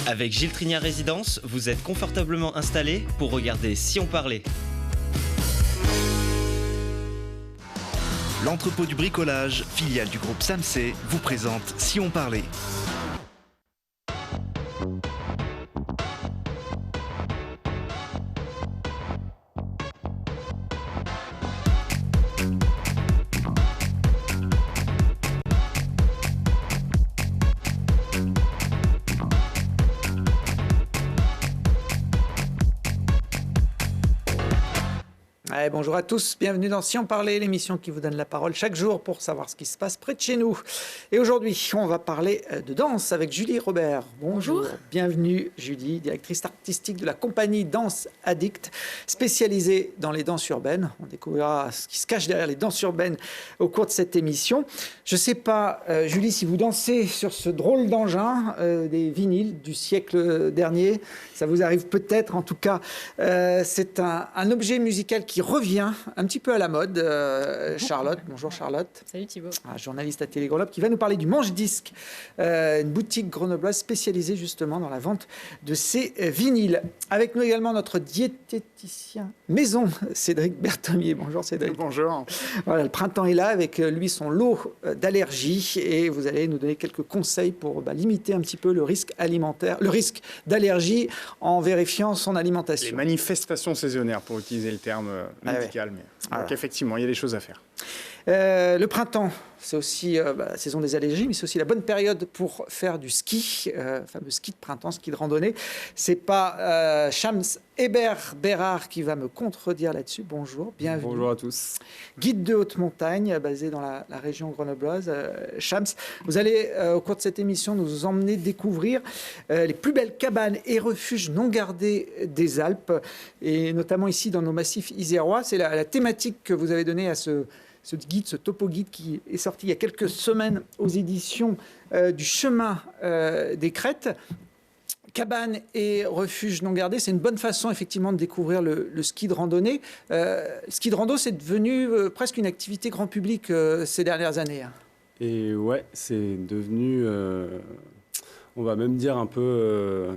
Avec Gilles Trignard Résidence, vous êtes confortablement installé pour regarder Si on parlait. L'entrepôt du bricolage, filiale du groupe Samsé, vous présente Si on parlait. Allez, bonjour à tous, bienvenue dans Si on parlait, l'émission qui vous donne la parole chaque jour pour savoir ce qui se passe près de chez nous. Et aujourd'hui, on va parler de danse avec Julie Robert. Bonjour. Bienvenue Julie, directrice artistique de la compagnie Danse Addict, spécialisée dans les danses urbaines. On découvrira ce qui se cache derrière les danses urbaines au cours de cette émission. Je ne sais pas, Julie, si vous dansez sur ce drôle d'engin des vinyles du siècle dernier. Ça vous arrive peut-être, en tout cas, c'est un objet musical qui revient un petit peu à la mode. Charlotte, bonjour Charlotte. Salut Thibaut. Journaliste à Télé Grenoble, qui va nous parler du Manche-Disque, une boutique grenobloise spécialisée justement dans la vente de ces vinyles. Avec nous également notre diététicien maison, Cédric Berthomier. Bonjour Cédric. Bonjour. Voilà, le printemps est là avec lui son lot d'allergies et vous allez nous donner quelques conseils pour limiter un petit peu le risque alimentaire, le risque d'allergie en vérifiant son alimentation. Les manifestations saisonnières, pour utiliser le terme médical. Ouais. Mais... Voilà. Donc effectivement, il y a des choses à faire. Le printemps, c'est aussi la saison des allergies, mais c'est aussi la bonne période pour faire du ski, fameux ski de printemps, ski de randonnée. C'est pas Shams Hébert-Bérard qui va me contredire là-dessus. Bonjour, bienvenue. Bonjour à tous. Guide de haute montagne, basé dans la région grenobloise. Shams, vous allez, au cours de cette émission, nous emmener découvrir les plus belles cabanes et refuges non gardés des Alpes, et notamment ici dans nos massifs isérois. C'est la thématique que vous avez donnée à ce guide, ce topo guide qui est sorti il y a quelques semaines aux éditions du Chemin des Crêtes. Cabanes et refuges non gardés, c'est une bonne façon effectivement de découvrir le ski de randonnée. Ski de rando, c'est devenu presque une activité grand public ces dernières années. Et ouais, c'est devenu, on va même dire un peu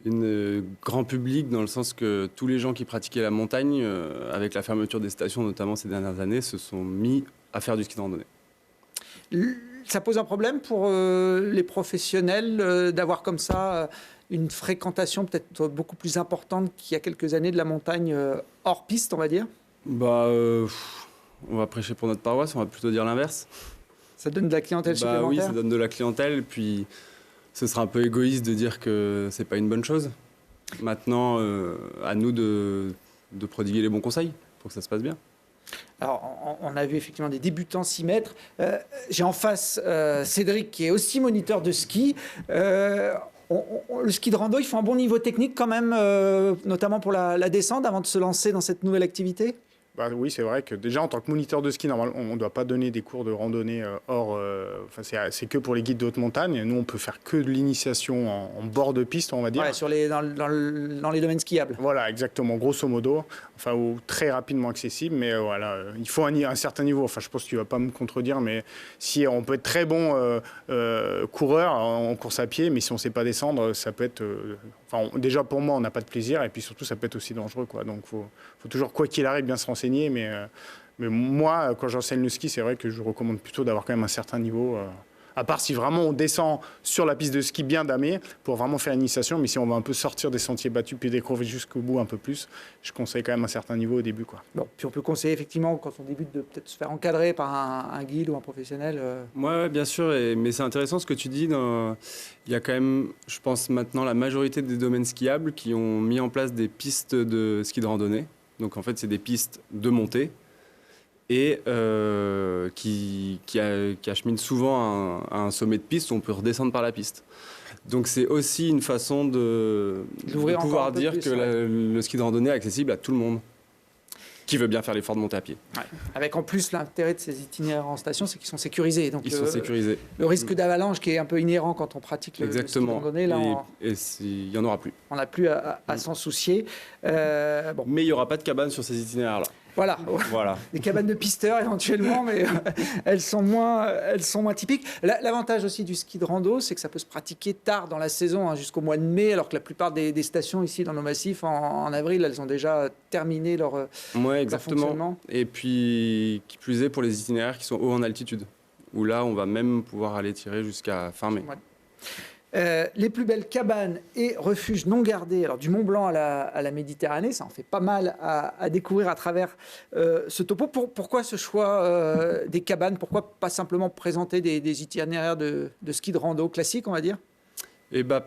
une grand public, dans le sens que tous les gens qui pratiquaient la montagne, avec la fermeture des stations notamment ces dernières années, se sont mis à faire du ski de randonnée. Ça pose un problème pour les professionnels d'avoir comme ça une fréquentation peut-être beaucoup plus importante qu'il y a quelques années de la montagne hors piste, on va dire? On va prêcher pour notre paroisse, on va plutôt dire l'inverse. Ça donne de la clientèle supplémentaire? Oui, ça donne de la clientèle, puis ce sera un peu égoïste de dire que c'est pas une bonne chose. Maintenant, à nous de prodiguer les bons conseils pour que ça se passe bien. Alors, on a vu effectivement des débutants s'y mettre. J'ai en face Cédric, qui est aussi moniteur de ski. Le ski de rando, il faut un bon niveau technique quand même, notamment pour la descente, avant de se lancer dans cette nouvelle activité? Oui, c'est vrai que déjà, en tant que moniteur de ski, normalement, on ne doit pas donner des cours de randonnée hors... c'est que pour les guides de haute montagne. Nous, on peut faire que de l'initiation en bord de piste, on va dire. Ouais, dans les domaines skiables. Voilà, exactement, grosso modo. Enfin, ou très rapidement accessible. Mais voilà, il faut un certain niveau. Enfin, je pense que tu ne vas pas me contredire, mais si on peut être très bon coureur en course à pied, mais si on ne sait pas descendre, ça peut être... déjà, pour moi, on n'a pas de plaisir. Et puis surtout, ça peut être aussi dangereux, quoi. Donc, il faut toujours, quoi qu'il arrive, bien se renseigner. Mais moi, quand j'enseigne le ski, c'est vrai que je recommande plutôt d'avoir quand même un certain niveau. À part si vraiment on descend sur la piste de ski bien damée pour vraiment faire une initiation. Mais si on va un peu sortir des sentiers battus puis découvrir jusqu'au bout un peu plus, je conseille quand même un certain niveau au début, quoi. Bon, puis on peut conseiller effectivement, quand on débute, de peut-être se faire encadrer par un guide ou un professionnel. Ouais, bien sûr. Mais c'est intéressant ce que tu dis. Il y a quand même, je pense maintenant, la majorité des domaines skiables qui ont mis en place des pistes de ski de randonnée. Donc en fait, c'est des pistes de montée et qui acheminent souvent à un sommet de piste où on peut redescendre par la piste. Donc c'est aussi une façon de pouvoir dire que le ski de randonnée est accessible à tout le monde qui veut bien faire l'effort de monter à pied. Ouais. Avec en plus l'intérêt de ces itinéraires en station, c'est qu'ils sont sécurisés. Donc ils sont sécurisés. Le risque d'avalanche qui est un peu inhérent quand on pratique le ski de randonnée, là, il n'y en aura plus. On n'a plus à s'en soucier. Mais il n'y aura pas de cabane sur ces itinéraires-là. Voilà. Voilà. Des cabanes de pisteurs éventuellement, mais elles sont moins typiques. L'avantage aussi du ski de rando, c'est que ça peut se pratiquer tard dans la saison, jusqu'au mois de mai, alors que la plupart des stations ici dans nos massifs, en avril, elles ont déjà terminé leur fonctionnement. Et puis, qui plus est, pour les itinéraires qui sont hauts en altitude, où là, on va même pouvoir aller tirer jusqu'à fin mai. Les plus belles cabanes et refuges non gardés, alors du Mont Blanc à la Méditerranée, ça en fait pas mal à découvrir à travers ce topo. Pourquoi ce choix des cabanes? Pourquoi pas simplement présenter des itinéraires de ski de rando classiques, on va dire?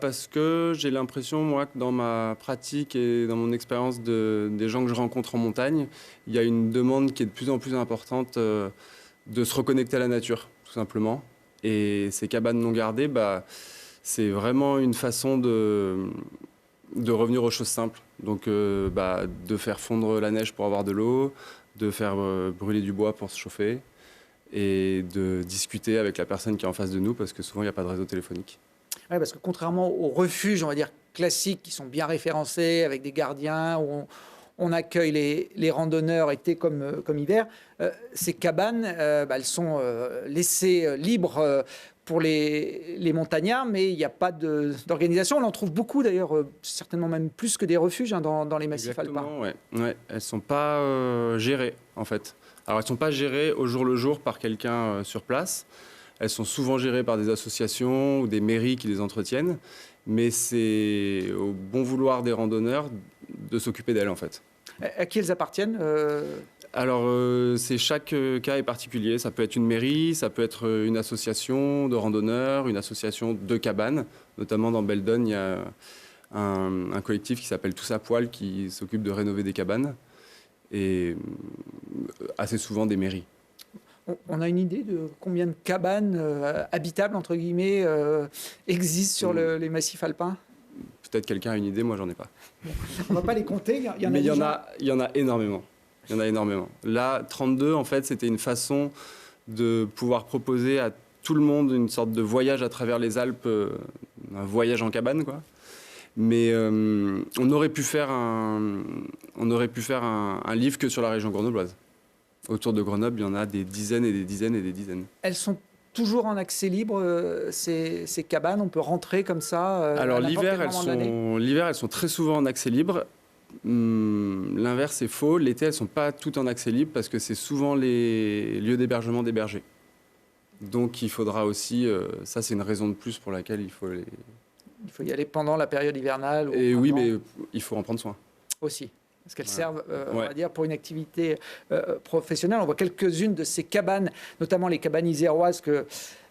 Parce que j'ai l'impression, moi, que dans ma pratique et dans mon expérience des gens que je rencontre en montagne, il y a une demande qui est de plus en plus importante de se reconnecter à la nature, tout simplement. Et ces cabanes non gardées, c'est vraiment une façon de revenir aux choses simples. Donc, de faire fondre la neige pour avoir de l'eau, de faire brûler du bois pour se chauffer et de discuter avec la personne qui est en face de nous parce que souvent, il n'y a pas de réseau téléphonique. Oui, parce que contrairement aux refuges, on va dire, classiques qui sont bien référencés avec des gardiens où on accueille les randonneurs été comme hiver, ces cabanes, elles sont laissées libres pour les montagnards, mais il n'y a pas d'organisation. On en trouve beaucoup d'ailleurs, certainement même plus que des refuges dans les massifs alpins. Ouais. Elles ne sont pas gérées en fait. Alors elles ne sont pas gérées au jour le jour par quelqu'un sur place. Elles sont souvent gérées par des associations ou des mairies qui les entretiennent, mais c'est au bon vouloir des randonneurs de s'occuper d'elles en fait. À qui elles appartiennent Alors, chaque cas est particulier. Ça peut être une mairie, ça peut être une association de randonneurs, une association de cabanes. Notamment dans Beldon, il y a un collectif qui s'appelle Tous à Poil qui s'occupe de rénover des cabanes et assez souvent des mairies. On a une idée de combien de cabanes habitables, entre guillemets, existent sur les massifs alpins? Peut-être quelqu'un a une idée, moi j'en ai pas. On ne va pas les compter, il y en a énormément. Il y en a énormément. Là, 32, en fait, c'était une façon de pouvoir proposer à tout le monde une sorte de voyage à travers les Alpes, un voyage en cabane, quoi. Mais on aurait pu faire un livre que sur la région grenobloise. Autour de Grenoble, il y en a des dizaines et des dizaines et des dizaines. Elles sont toujours en accès libre, ces cabanes? On peut rentrer comme ça Alors à l'hiver, elles sont très souvent en accès libre. L'inverse est faux. L'été, elles ne sont pas toutes en accès libre parce que c'est souvent les lieux d'hébergement des bergers. Donc il faudra aussi, ça c'est une raison de plus pour laquelle il faut y aller pendant la période hivernale. Et oui, mais il faut en prendre soin. Aussi. Parce qu'elles servent, on va dire, pour une activité professionnelle. On voit quelques-unes de ces cabanes, notamment les cabanes iséroises que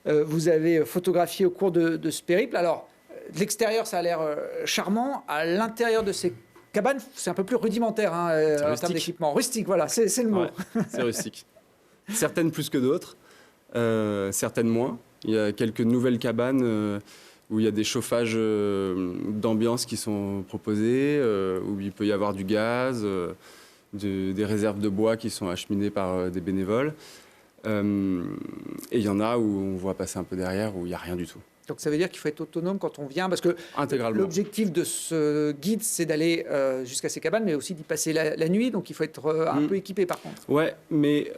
vous avez photographiées au cours de ce périple. Alors, de l'extérieur, ça a l'air charmant. À l'intérieur de ces cabanes, c'est un peu plus rudimentaire en termes d'équipement. Rustique, voilà, c'est le mot. Ouais, c'est rustique. Certaines plus que d'autres, certaines moins. Il y a quelques nouvelles cabanes où il y a des chauffages d'ambiance qui sont proposés, où il peut y avoir du gaz, des réserves de bois qui sont acheminées par des bénévoles. Et il y en a où on voit passer un peu derrière, où il n'y a rien du tout. Donc ça veut dire qu'il faut être autonome quand on vient, parce que l'objectif de ce guide, c'est d'aller jusqu'à ces cabanes, mais aussi d'y passer la nuit, donc il faut être un peu équipé par contre. Ouais, mais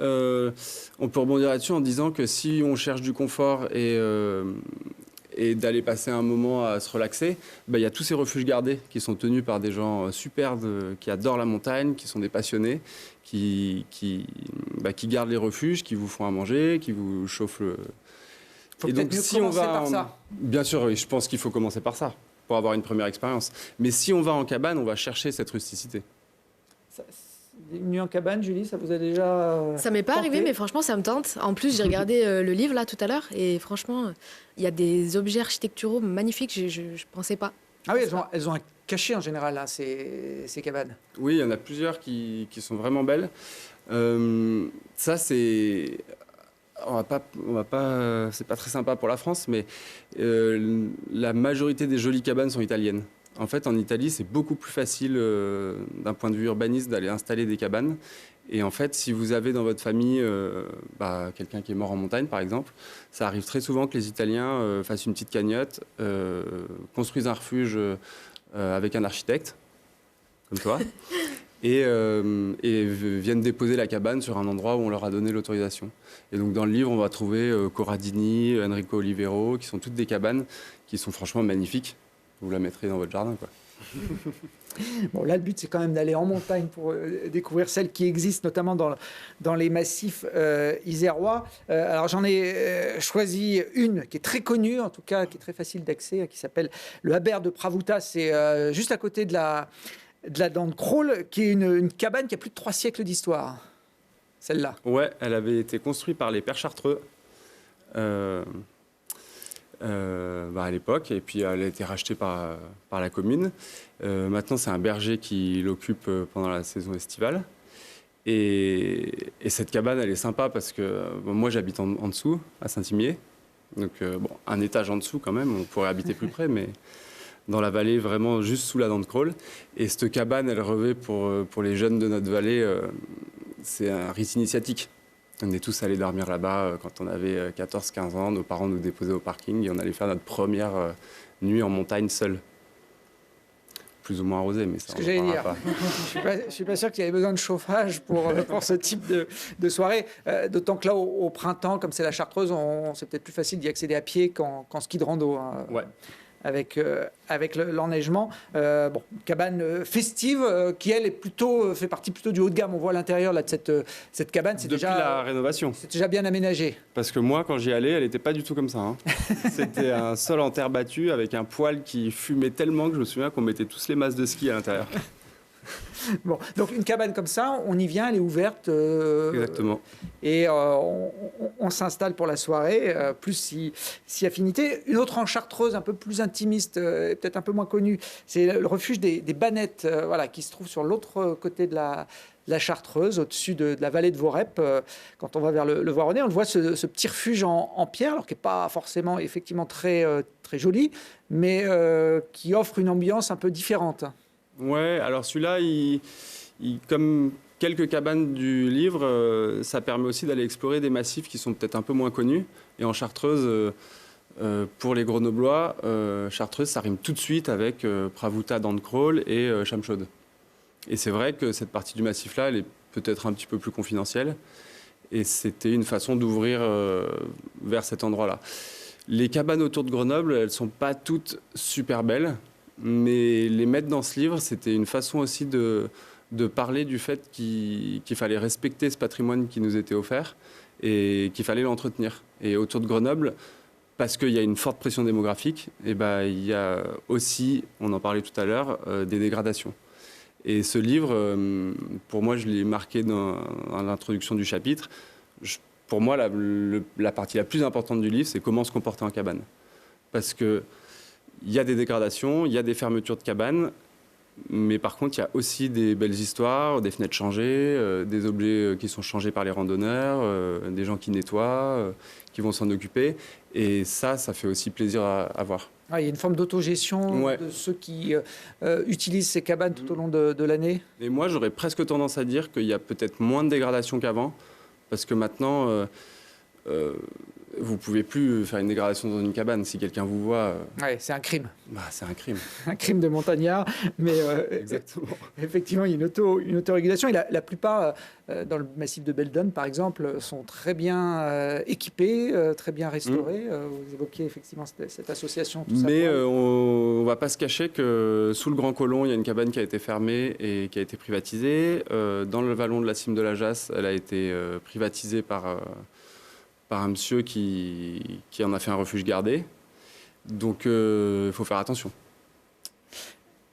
on peut rebondir là-dessus en disant que si on cherche du confort et d'aller passer un moment à se relaxer, il y a tous ces refuges gardés qui sont tenus par des gens super qui adorent la montagne, qui sont des passionnés, qui gardent les refuges, qui vous font à manger, qui vous chauffent le... Faut et donc, si on va par ça. Bien sûr, oui, je pense qu'il faut commencer par ça, pour avoir une première expérience. Mais si on va en cabane, on va chercher cette rusticité. Une nuit en cabane, Julie, ça vous a déjà Ça m'est pas arrivé, mais franchement, ça me tente. En plus, j'ai regardé le livre là tout à l'heure, et franchement, il y a des objets architecturaux magnifiques, je pensais pas. Ah oui, elles ont un cachet en général, hein, ces cabanes. Oui, il y en a plusieurs qui sont vraiment belles. Ça, c'est... On va pas, c'est pas très sympa pour la France, mais la majorité des jolies cabanes sont italiennes. En fait, en Italie, c'est beaucoup plus facile d'un point de vue urbaniste d'aller installer des cabanes. Et en fait, si vous avez dans votre famille quelqu'un qui est mort en montagne, par exemple, ça arrive très souvent que les Italiens fassent une petite cagnotte, construisent un refuge avec un architecte, comme toi, et viennent déposer la cabane sur un endroit où on leur a donné l'autorisation. Et donc dans le livre, on va trouver Corradini, Enrico Olivero, qui sont toutes des cabanes qui sont franchement magnifiques. Vous la mettrez dans votre jardin, quoi. Bon, là, le but, c'est quand même d'aller en montagne pour découvrir celles qui existent, notamment dans les massifs isérois. Alors, j'en ai choisi une qui est très connue, en tout cas, qui est très facile d'accès, qui s'appelle le Habert de Pravuta. C'est juste à côté de la Dent de Crawl, qui est une cabane qui a plus de 3 siècles d'histoire. Celle-là. Ouais, elle avait été construite par les Pères Chartreux. À l'époque, et puis elle a été rachetée par la commune. Maintenant, c'est un berger qui l'occupe pendant la saison estivale. Et cette cabane, elle est sympa parce que moi, j'habite en dessous, à Saint-Imier. Donc, un étage en dessous quand même, on pourrait habiter plus près, mais dans la vallée, vraiment juste sous la Dent de Crawl. Et cette cabane, elle revêt pour les jeunes de notre vallée, c'est un rite initiatique. On est tous allés dormir là-bas quand on avait 14-15 ans. Nos parents nous déposaient au parking et on allait faire notre première nuit en montagne seul. Plus ou moins arrosé, mais ça, on en parlera pas. Je ne suis pas sûr qu'il y avait besoin de chauffage pour ce type de soirée. D'autant que là, au printemps, comme c'est la Chartreuse, c'est peut-être plus facile d'y accéder à pied qu'en ski de rando. Hein. Ouais. Avec l'enneigement. Cabane festive qui, elle, fait partie plutôt du haut de gamme. On voit à l'intérieur là, de cette cabane. Depuis la rénovation. C'est déjà bien aménagé. Parce que moi, quand j'y allais, elle n'était pas du tout comme ça. Hein. C'était un sol en terre battue avec un poêle qui fumait tellement que je me souviens qu'on mettait tous les masses de ski à l'intérieur. Bon, donc une cabane comme ça, on y vient, elle est ouverte. Exactement. Et on s'installe pour la soirée, plus si affinité. Une autre en Chartreuse, un peu plus intimiste, peut-être un peu moins connue, c'est le refuge des Bannettes, qui se trouve sur l'autre côté de la Chartreuse, au-dessus de la vallée de Vorep. Quand on va vers le Voironnais, on le voit, ce petit refuge en pierre, alors qui n'est pas forcément effectivement très, très joli, mais qui offre une ambiance un peu différente. Ouais, alors celui-là, comme quelques cabanes du livre, ça permet aussi d'aller explorer des massifs qui sont peut-être un peu moins connus. Et en Chartreuse, pour les Grenoblois, Chartreuse, ça rime tout de suite avec Pravuta, Dent de Crawl et Chamchaude. Et c'est vrai que cette partie du massif-là, elle est peut-être un petit peu plus confidentielle. Et c'était une façon d'ouvrir vers cet endroit-là. Les cabanes autour de Grenoble, elles ne sont pas toutes super belles. Mais les mettre dans ce livre, c'était une façon aussi de parler du fait qu'il fallait respecter ce patrimoine qui nous était offert et qu'il fallait l'entretenir. Et autour de Grenoble, parce qu'il y a une forte pression démographique, il y a aussi, on en parlait tout à l'heure, des dégradations. Et ce livre, pour moi, je l'ai marqué dans l'introduction du chapitre. Pour moi, la partie la plus importante du livre, c'est comment se comporter en cabane. Parce que il y a des dégradations, il y a des fermetures de cabanes, mais par contre, il y a aussi des belles histoires, des fenêtres changées, des objets qui sont changés par les randonneurs, des gens qui nettoient, qui vont s'en occuper. Et ça fait aussi plaisir à voir. Il y a une forme d'autogestion de ceux qui utilisent ces cabanes tout au long de l'année. Et moi, j'aurais presque tendance à dire qu'il y a peut-être moins de dégradation qu'avant, parce que maintenant... vous ne pouvez plus faire une dégradation dans une cabane si quelqu'un vous voit. C'est un crime. C'est un crime. Un crime de montagnard. Mais exactement. Effectivement, il y a une autorégulation. Et la plupart, dans le massif de Beldon, par exemple, sont très bien équipés, très bien restaurés. Vous évoquiez effectivement cette association. Mais on ne va pas se cacher que sous le Grand Colomb, il y a une cabane qui a été fermée et qui a été privatisée. Dans le vallon de la Cime de la Jasse, elle a été privatisée par un monsieur qui en a fait un refuge gardé. Donc, il faut faire attention.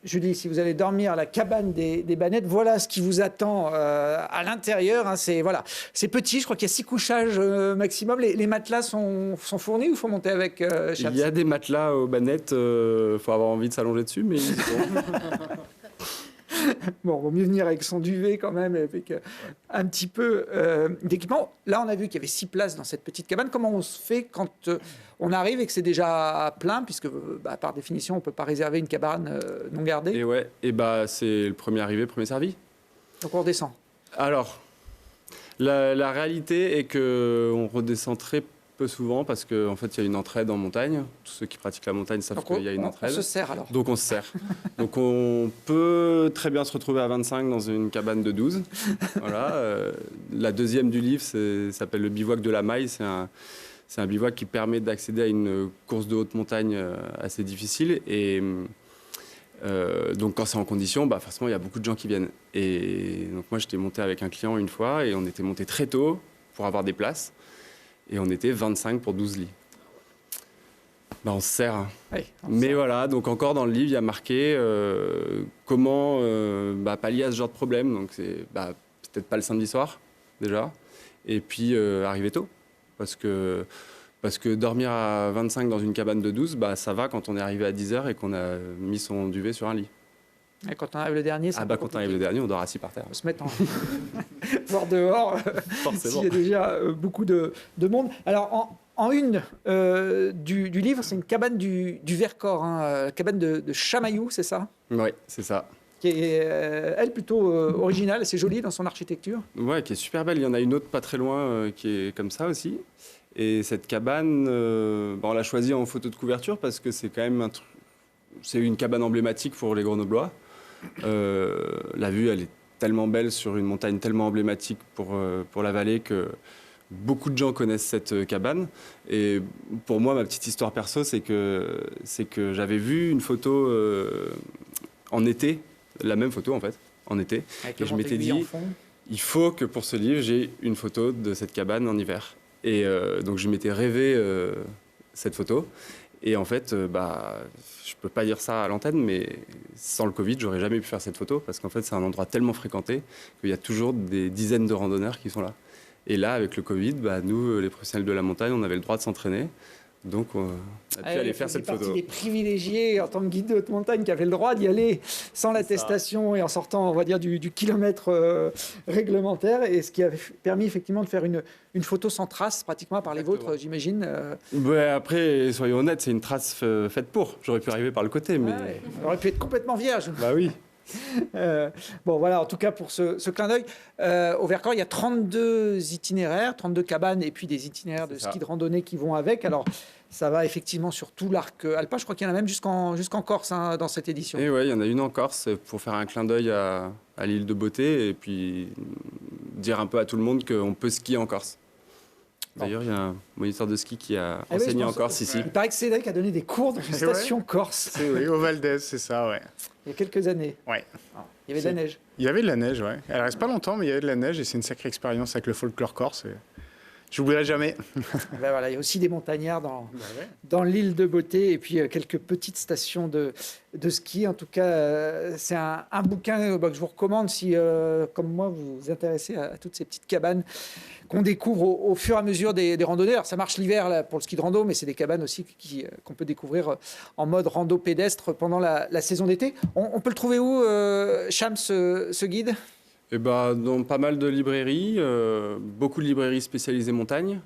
Julie, si vous allez dormir à la cabane des Bannettes, voilà ce qui vous attend à l'intérieur. Hein, c'est petit, je crois qu'il y a 6 couchages maximum. Les matelas sont fournis ou il faut monter avec Il y a des matelas aux Bannettes, il faut avoir envie de s'allonger dessus, mais... Bon, il vaut mieux venir avec son duvet quand même, avec un petit peu d'équipement. Là, on a vu qu'il y avait 6 places dans cette petite cabane. Comment on se fait quand on arrive et que c'est déjà plein, puisque par définition, on ne peut pas réserver une cabane non gardée. Et c'est le premier arrivé, premier servi. Donc on redescend. Alors, la réalité est qu'on redescend très peu souvent parce qu'en fait, il y a une entraide en montagne. Tous ceux qui pratiquent la montagne savent qu'il y a une entraide. On se sert alors. Donc on se sert. Donc on peut très bien se retrouver à 25 dans une cabane de 12. Voilà. La deuxième du livre s'appelle le bivouac de la Maille. C'est un bivouac qui permet d'accéder à une course de haute montagne assez difficile. Et donc quand c'est en condition, forcément il y a beaucoup de gens qui viennent. Et donc moi j'étais monté avec un client une fois et on était monté très tôt pour avoir des places. Et on était 25 pour 12 lits. On se sert. Hein. Oui, Mais voilà, donc encore dans le livre, il y a marqué comment pallier à ce genre de problème. Donc c'est peut-être pas le samedi soir, déjà. Et puis arriver tôt. Parce que dormir à 25 dans une cabane de 12, ça va quand on est arrivé à 10h et qu'on a mis son duvet sur un lit. Et quand on arrive le dernier, c'est quand on arrive le dernier, on dort assis par terre. On se met voir dehors, s'il y a déjà beaucoup de monde. Alors, en une du livre, c'est une cabane du Vercors, la cabane de Chamaillou, c'est ça? Oui, c'est ça. Qui est, elle, plutôt originale, c'est joli dans son architecture. Ouais, qui est super belle. Il y en a une autre pas très loin qui est comme ça aussi. Et cette cabane, on l'a choisie en photo de couverture parce que c'est quand même c'est une cabane emblématique pour les Grenoblois. La vue, elle est tellement belle sur une montagne tellement emblématique pour la vallée que beaucoup de gens connaissent cette cabane. Et pour moi, ma petite histoire perso, c'est que j'avais vu une photo en été, la même photo en fait, en été. Avec et je m'étais dit, il faut que pour ce livre, j'ai une photo de cette cabane en hiver. Et donc je m'étais rêvé cette photo. Et en fait, je peux pas dire ça à l'antenne, mais sans le Covid, j'aurais jamais pu faire cette photo parce qu'en fait, c'est un endroit tellement fréquenté qu'il y a toujours des dizaines de randonneurs qui sont là. Et là, avec le Covid, nous, les professionnels de la montagne, on avait le droit de s'entraîner. Donc, on a pu aller faire cette photo. Partie des privilégiés en tant que guide de haute montagne qui avaient le droit d'y aller sans l'attestation et en sortant, on va dire, du kilomètre réglementaire. Et ce qui avait permis effectivement de faire une photo sans trace, pratiquement par les vôtres, j'imagine. Après, soyons honnêtes, c'est une trace faite pour. J'aurais pu arriver par le côté, mais... Ouais, on aurait pu être complètement vierge. Bah oui. Voilà, en tout cas pour ce clin d'œil. Au Vercors, il y a 32 itinéraires, 32 cabanes et puis des itinéraires de ski de randonnée qui vont avec. Alors, ça va effectivement sur tout l'arc alpin. Je crois qu'il y en a même jusqu'en Corse dans cette édition. Et ouais, il y en a une en Corse pour faire un clin d'œil à l'île de Beauté et puis dire un peu à tout le monde qu'on peut skier en Corse. D'ailleurs, il y a un moniteur de ski qui a enseigné en Corse ici. Il paraît que Cédric a donné des cours dans une station corse. Oui, au Val d'Ez, c'est ça, ouais. Il y a quelques années. Ouais. Il y avait de la neige. Il y avait de la neige, ouais. Elle reste pas longtemps, mais il y avait de la neige et c'est une sacrée expérience avec le folklore corse. Je n'oublierai jamais. Voilà, il y a aussi des montagnards dans l'île de Beauté et puis quelques petites stations de ski. En tout cas, c'est un bouquin que je vous recommande si, comme moi, vous vous intéressez à toutes ces petites cabanes qu'on découvre au fur et à mesure des randonnées. Alors, ça marche l'hiver là, pour le ski de rando, mais c'est des cabanes aussi qu'on peut découvrir en mode rando pédestre pendant la saison d'été. On peut le trouver où, Cham, ce guide ? Dans pas mal de librairies, beaucoup de librairies spécialisées montagne.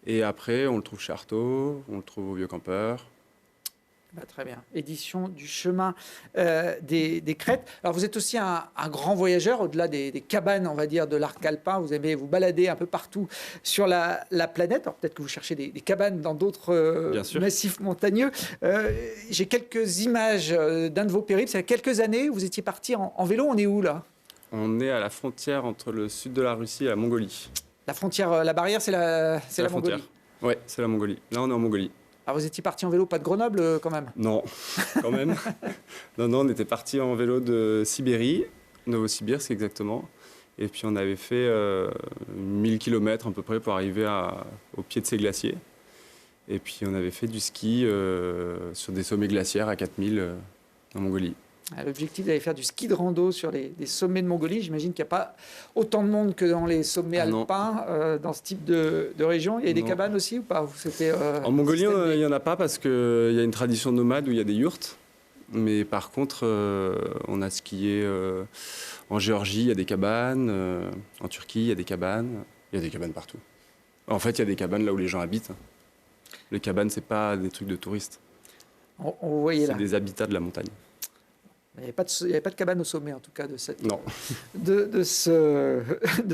Et après, on le trouve chez Artaud, on le trouve au Vieux Campeur. Très bien. Édition du chemin des crêtes. Alors, vous êtes aussi un grand voyageur, au-delà des cabanes, on va dire, de l'arc alpin. Vous aimez vous balader un peu partout sur la planète. Alors, peut-être que vous cherchez des cabanes dans d'autres massifs montagneux. J'ai quelques images d'un de vos périples. C'est il y a quelques années, vous étiez parti en vélo. On est où, là ? On est à la frontière entre le sud de la Russie et la Mongolie. La frontière, la barrière, c'est la Mongolie. Oui, c'est la Mongolie. Là, on est en Mongolie. Alors, vous étiez parti en vélo, pas de Grenoble, quand même? Non, quand même. non, on était parti en vélo de Sibérie, Novosibirsk exactement. Et puis, on avait fait 1000 km à peu près pour arriver au pied de ces glaciers. Et puis, on avait fait du ski sur des sommets glaciaires à 4000 en Mongolie. L'objectif d'aller faire du ski de rando sur les sommets de Mongolie, j'imagine qu'il n'y a pas autant de monde que dans les sommets alpins dans ce type de région. Il y a des cabanes aussi ou pas? En Mongolie, il n'y en a pas parce qu'il y a une tradition nomade où il y a des yurts. Mais par contre, on a skié en Géorgie, il y a des cabanes. En Turquie, il y a des cabanes. Il y a des cabanes partout. En fait, il y a des cabanes là où les gens habitent. Les cabanes, ce n'est pas des trucs de touristes. On voyait là. C'est des habitats de la montagne. Il n'y avait pas de cabane au sommet, en tout cas, de Non. de ce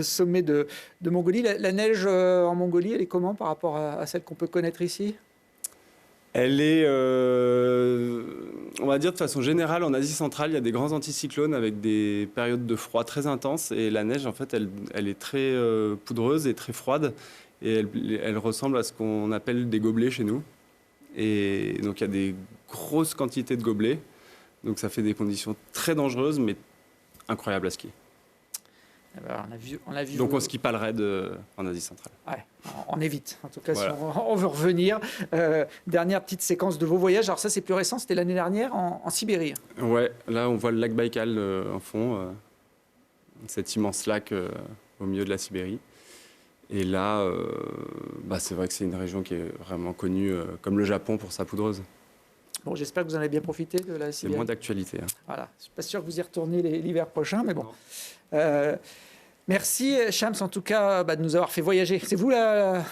sommet de Mongolie. La neige en Mongolie, elle est comment par rapport à celle qu'on peut connaître ici? Elle est, on va dire de façon générale, en Asie centrale, il y a des grands anticyclones avec des périodes de froid très intenses. Et la neige, en fait, elle est très poudreuse et très froide. Et elle ressemble à ce qu'on appelle des gobelets chez nous. Et donc, il y a des grosses quantités de gobelets. Donc, ça fait des conditions très dangereuses, mais incroyables à skier. Eh ben, on a vu. Donc, on skie pas le raid en Asie centrale. Ouais, on évite. En tout cas, Voilà. si on veut revenir. Dernière petite séquence de vos voyages. Alors ça, c'est plus récent. C'était l'année dernière en Sibérie. Ouais, là, on voit le lac Baïkal en fond. Cet immense lac au milieu de la Sibérie. Et là, c'est vrai que c'est une région qui est vraiment connue comme le Japon pour sa poudreuse. Bon, j'espère que vous en avez bien profité de la C'est Sibérie. moins d'actualité. Hein. Voilà. Je ne suis pas sûr que vous y retourniez l'hiver prochain, mais bon. Non. Merci, Shams, en tout cas, de nous avoir fait voyager. C'est vous la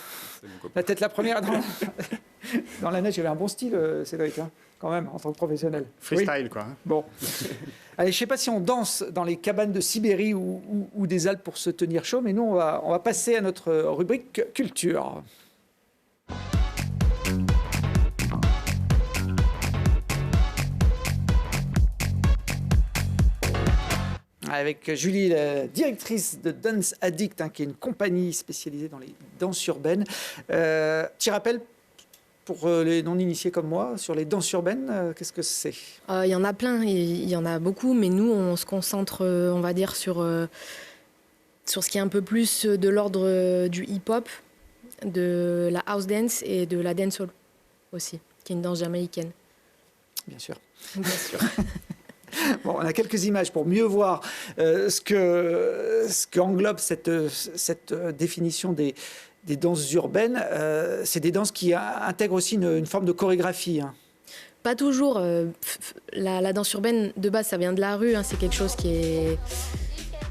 tête la première dans la neige. Il y avait un bon style, Cédric, hein, quand même, en tant que professionnel. Freestyle, Oui. quoi. Bon. Allez, je ne sais pas si on danse dans les cabanes de Sibérie ou des Alpes pour se tenir chaud, mais nous, on va passer à notre rubrique culture. Avec Julie, la directrice de Dance Addict, hein, qui est une compagnie spécialisée dans les danses urbaines. Petit rappel pour les non-initiés comme moi, sur les danses urbaines, qu'est-ce que c'est? Il y en a plein, il y en a beaucoup, mais nous, on se concentre, on va dire, sur ce qui est un peu plus de l'ordre du hip-hop, de la house dance et de la dancehall aussi, qui est une danse jamaïcaine. Bien sûr. Bien sûr. Bon, on a quelques images pour mieux voir ce que englobe cette définition des danses urbaines. C'est des danses qui intègrent aussi une forme de chorégraphie. Hein. Pas toujours. La danse urbaine, de base, ça vient de la rue. Hein, c'est quelque chose qui est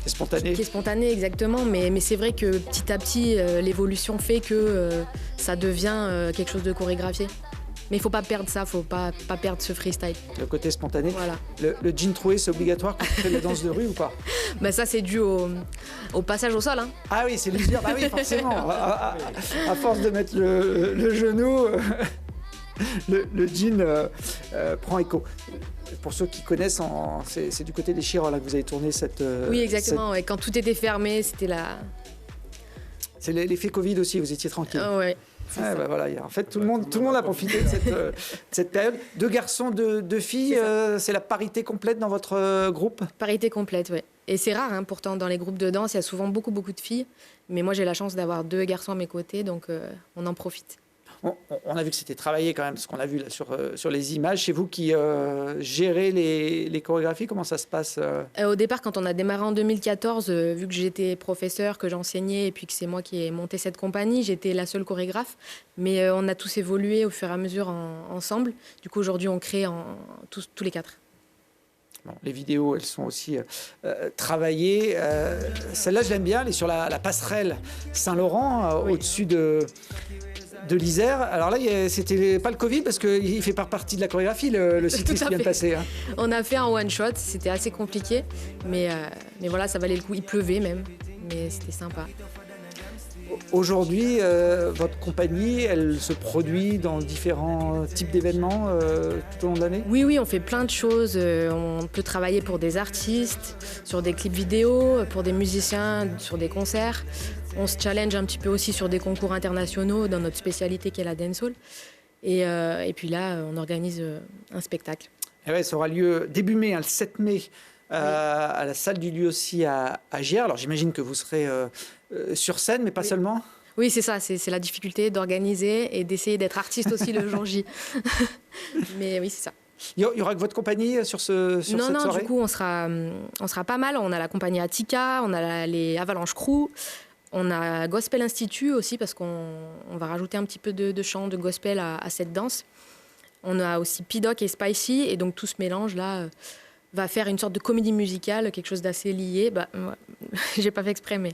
spontané. Qui est spontané, exactement. Mais c'est vrai que petit à petit, l'évolution fait que ça devient quelque chose de chorégraphié. Mais il ne faut pas perdre ça, il ne faut pas perdre ce freestyle. Le côté spontané. Voilà. Le jean troué, c'est obligatoire quand tu fais de la danse de rue ou pas? Ça, c'est dû au passage au sol. Hein. Ah oui, c'est l'usure. Ah oui, forcément. À force de mettre le genou, le jean prend écho. Pour ceux qui connaissent, c'est du côté des Chirolles que vous avez tourné cette... Oui, exactement. Ouais. Quand tout était fermé, c'était la... C'est l'effet Covid aussi, vous étiez tranquille. Ouais. Voilà. En fait, tout le monde a profité de cette période. 2 garçons, 2 filles, c'est la parité complète dans votre groupe? Parité complète, oui. Et c'est rare, hein, pourtant, dans les groupes de danse, il y a souvent beaucoup de filles. Mais moi, j'ai la chance d'avoir 2 garçons à mes côtés, donc on en profite. On a vu que c'était travaillé quand même, ce qu'on a vu là sur les images. C'est vous qui gérez les chorégraphies? Comment ça se passe? Au départ, quand on a démarré en 2014, vu que j'étais professeur, que j'enseignais et puis que c'est moi qui ai monté cette compagnie, j'étais la seule chorégraphe. Mais on a tous évolué au fur et à mesure ensemble. Du coup, aujourd'hui, on crée tous les 4. Bon, les vidéos, elles sont aussi travaillées. Celle-là, je l'aime bien. Elle est sur la passerelle Saint-Laurent, au-dessus de l'Isère. Alors là, c'était pas le Covid parce qu'il fait pas partie de la chorégraphie, le cycliste qui vient de passer. Hein. On a fait un one-shot, c'était assez compliqué, mais voilà, ça valait le coup. Il pleuvait même, mais c'était sympa. Aujourd'hui, votre compagnie, elle se produit dans différents types d'événements tout au long de l'année? Oui, on fait plein de choses. On peut travailler pour des artistes, sur des clips vidéo, pour des musiciens, sur des concerts. On se challenge un petit peu aussi sur des concours internationaux dans notre spécialité qui est la dancehall. Et puis là, on organise un spectacle. Et ouais, ça aura lieu début mai, hein, le 7 mai, à la salle du lieu aussi à Giers. Alors j'imagine que vous serez sur scène, mais pas seulement? Oui, c'est ça. C'est la difficulté d'organiser et d'essayer d'être artiste aussi le jour J. Mais oui, c'est ça. Il y aura que votre compagnie sur cette soirée? Non, du coup, on sera pas mal. On a la compagnie Attica, on a les Avalanche Crew. On a Gospel Institute aussi parce qu'on va rajouter un petit peu de chant, de gospel à cette danse. On a aussi Pidoc et Spicy et donc tout ce mélange-là va faire une sorte de comédie musicale, quelque chose d'assez lié. J'ai pas fait exprès, mais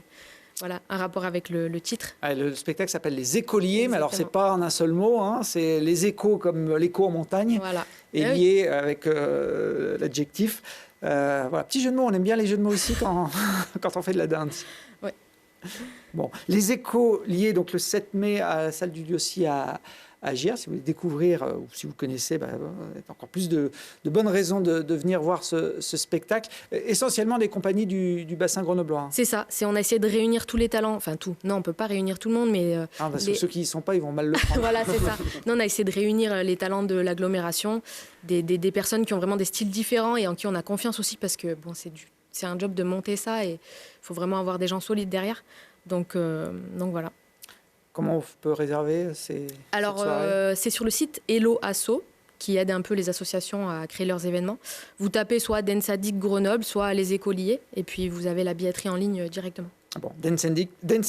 Voilà, un rapport avec le titre. Ah, le spectacle s'appelle Les Écoliers, mais alors c'est Exactement. pas en un seul mot, hein, c'est les échos comme l'écho en montagne, Voilà. et Ah oui. lié avec l'adjectif. Voilà, petit jeu de mots, on aime bien les jeux de mots ici quand, quand on fait de la dance. Ouais. Bon, les échos liés donc le 7 mai à la salle du Lieu-aussi à Giers. Si vous voulez découvrir ou si vous connaissez, encore plus de bonnes raisons de venir voir ce spectacle. Essentiellement des compagnies du bassin grenoblois. C'est ça, on a essayé de réunir tous les talents, enfin tout, non on peut pas réunir tout le monde, mais Parce que ceux qui n'y sont pas, ils vont mal le prendre. voilà, c'est ça. Non, on a essayé de réunir les talents de l'agglomération, des personnes qui ont vraiment des styles différents et en qui on a confiance aussi parce que bon, c'est un job de monter ça et il faut vraiment avoir des gens solides derrière. Donc voilà. Comment on peut réserver Alors, c'est sur le site Hello Asso qui aide un peu les associations à créer leurs événements. Vous tapez soit Dance Addict Grenoble, soit Les Écoliers, et puis vous avez la billetterie en ligne directement. Bon, Dance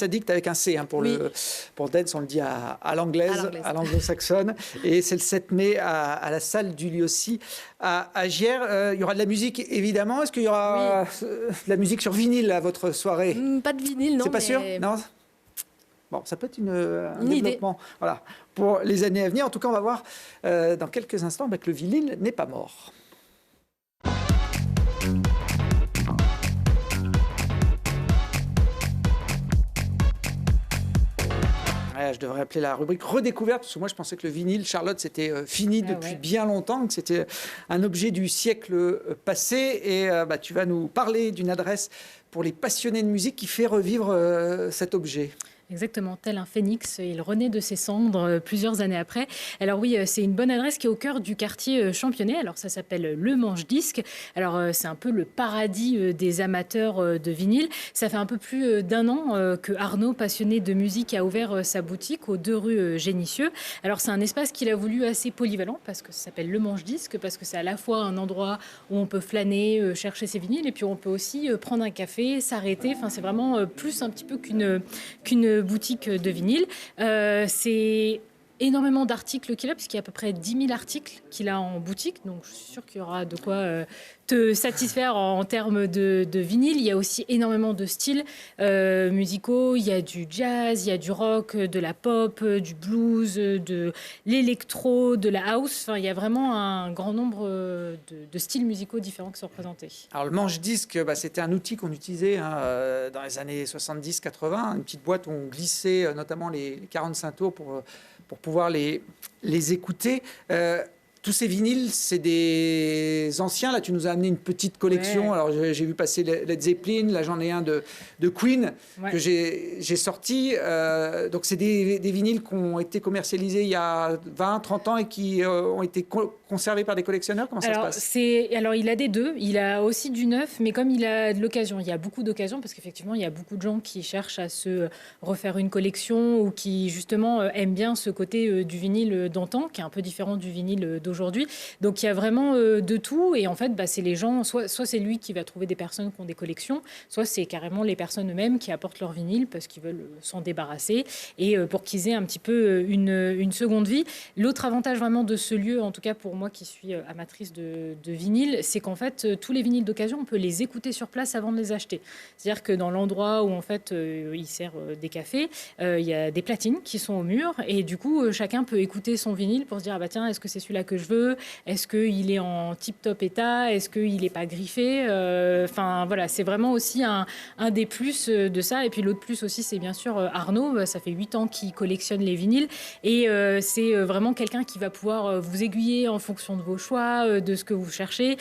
Addict avec un C, hein, pour Dance, on le dit à l'anglaise, à l'anglo-saxonne. Et c'est le 7 mai à la salle du Lieu-aussi à Giers. Il y aura de la musique, évidemment. Est-ce qu'il y aura de la musique sur vinyle à votre soirée? Pas de vinyle, non. C'est pas sûr? Non. Bon, ça peut être un développement. Idée. Voilà, pour les années à venir. En tout cas, on va voir dans quelques instants que le vinyle n'est pas mort. Je devrais appeler la rubrique redécouverte, parce que moi je pensais que le vinyle, Charlotte, c'était fini depuis bien longtemps, que c'était un objet du siècle passé. Et tu vas nous parler d'une adresse pour les passionnés de musique qui fait revivre cet objet. Exactement, tel un phénix, il renaît de ses cendres plusieurs années après. Alors oui, c'est une bonne adresse qui est au cœur du quartier Championnet. Alors ça s'appelle Le Manche-Disque. Alors c'est un peu le paradis des amateurs de vinyle. Ça fait un peu plus d'un an que Arnaud, passionné de musique, a ouvert sa boutique aux 2 rue Génissieux. Alors c'est un espace qu'il a voulu assez polyvalent parce que ça s'appelle Le Manche-Disque, parce que c'est à la fois un endroit où on peut flâner, chercher ses vinyles, et puis on peut aussi prendre un café, s'arrêter. Enfin, c'est vraiment plus un petit peu qu'une boutique de vinyle. C'est énormément d'articles qu'il a, puisqu'il y a à peu près 10 000 articles qu'il a en boutique. Donc, je suis sûre qu'il y aura de quoi te satisfaire en termes de vinyle. Il y a aussi énormément de styles musicaux. Il y a du jazz, il y a du rock, de la pop, du blues, de l'électro, de la house. Enfin, il y a vraiment un grand nombre de styles musicaux différents qui sont représentés. Alors, le manche-disque, c'était un outil qu'on utilisait dans les années 70-80. Une petite boîte où on glissait notamment les 45 tours pour pouvoir les écouter. Tous ces vinyles, c'est des anciens. Là, tu nous as amené une petite collection. Ouais. Alors, j'ai vu passer Led Zeppelin. Là, j'en ai un de Queen que j'ai sorti. Donc, c'est des vinyles qui ont été commercialisés il y a 20, 30 ans et qui ont été conservés par des collectionneurs. Comment ça se passe? Alors, il a des deux. Il a aussi du neuf, mais comme il a de l'occasion, il y a beaucoup d'occasions parce qu'effectivement, il y a beaucoup de gens qui cherchent à se refaire une collection ou qui, justement, aiment bien ce côté du vinyle d'antan, qui est un peu différent du vinyle d'aujourd'hui. Donc il y a vraiment de tout, et en fait c'est les gens, soit c'est lui qui va trouver des personnes qui ont des collections, soit c'est carrément les personnes eux-mêmes qui apportent leur vinyle parce qu'ils veulent s'en débarrasser et pour qu'ils aient un petit peu une seconde vie. L'autre avantage vraiment de ce lieu, en tout cas pour moi qui suis amatrice de vinyle, c'est qu'en fait tous les vinyles d'occasion on peut les écouter sur place avant de les acheter. C'est-à-dire que dans l'endroit où en fait il sert des cafés, il y a des platines qui sont au mur, et du coup chacun peut écouter son vinyle pour se dire tiens, est-ce que c'est celui-là que je veux? Est-ce qu'il est en tip-top état? Est-ce qu'il n'est pas griffé? Enfin, voilà, c'est vraiment aussi un des plus de ça. Et puis l'autre plus aussi, c'est bien sûr Arnaud. Ça fait 8 ans qu'il collectionne les vinyles. Et c'est vraiment quelqu'un qui va pouvoir vous aiguiller en fonction de vos choix, de ce que vous cherchez.